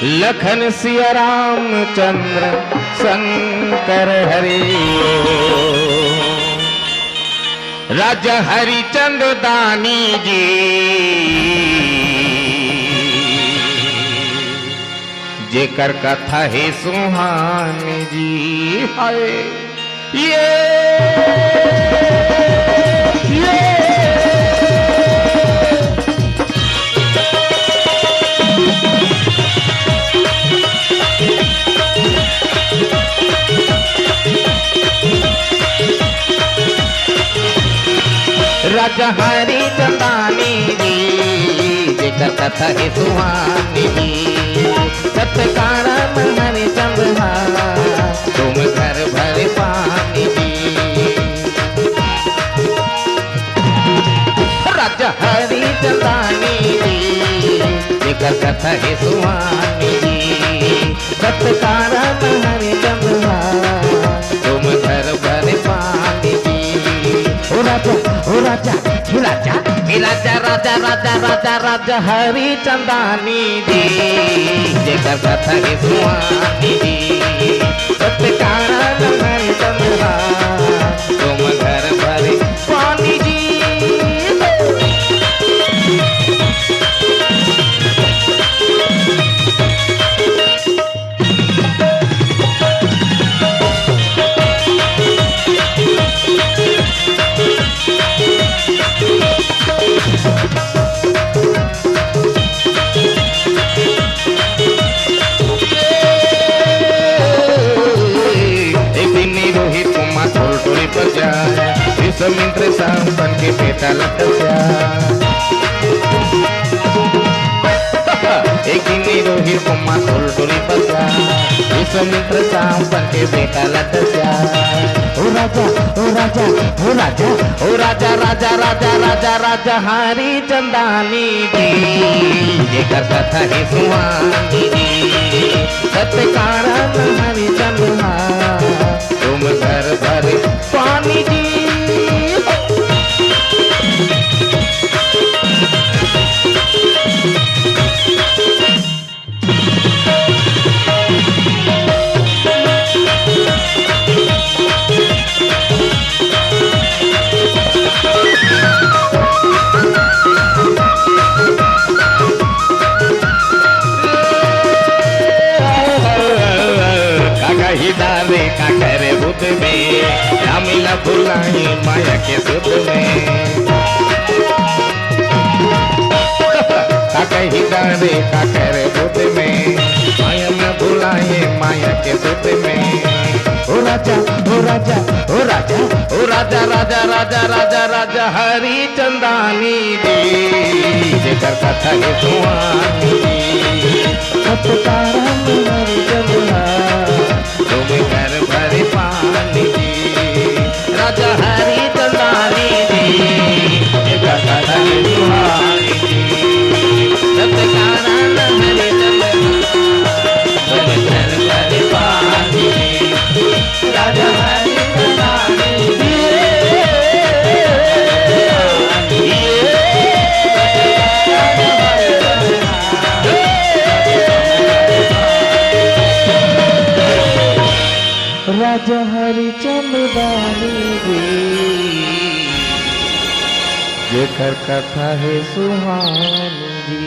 लखन सिया रामचंद्र शंकर हरि। राजा हरिचंद्र दानी जी जेकर कथा है सुहानी जी। हाय ये राजा हरिचंद्र दानी जी जेकर कथा है सुहानी जी। सत्कारण हरिचंद्र तुम घर भर पानी जी। राजा हरिचंद्र दानी जी जेकर कथा है सुहानी जी। सत्कारण हरिचंद्र तुम घर भर पानी जी। ओ राजा ओ राजा राजा राजा राजा राजा राजा राजा हरिचंद्र दानी जी जेकर कथा है सुहानी जी। सत्कारण हरिचंद्र तुम घर भर पानी जी। विश्वामित्र संपन के बेटा लखस्या। एक दिन रोहित कुमार टोली बजा विश्वामित्र संपन के बेटा लखस्या। ओ राजा ओ राजा ओ राजा ओ राजा राजा राजा राजा राजा हरिचंद्र दानी जी जेकर कथा है सुहानी जी। सत्कारण हरिचंद्र तुम घर भर पानी जी। हिदारे का करे बुद्ध में मिला भुलाई माया के सुध में। काका हिदारे का करे बुद्ध में माया में भुलाई माया के सुध में। ओ राजा ओ राजा ओ राजा ओ राजा राजा राजा राजा राजा हरिचंद्र दानी जी जेकर कथा है सुहानी जी। सत्कारण हरिचंद्र तुम घर भर पानी जी। राजा हरिचंद्र दानी जी जेकर कथा है सुहानी जी। सत्कारण हरिचंद्र तुम घर भर पानी जी। राजा हरिचंद्र दानी जी राजा हरिचंद्र दानी जी जेकर कथा है सुहानी जी।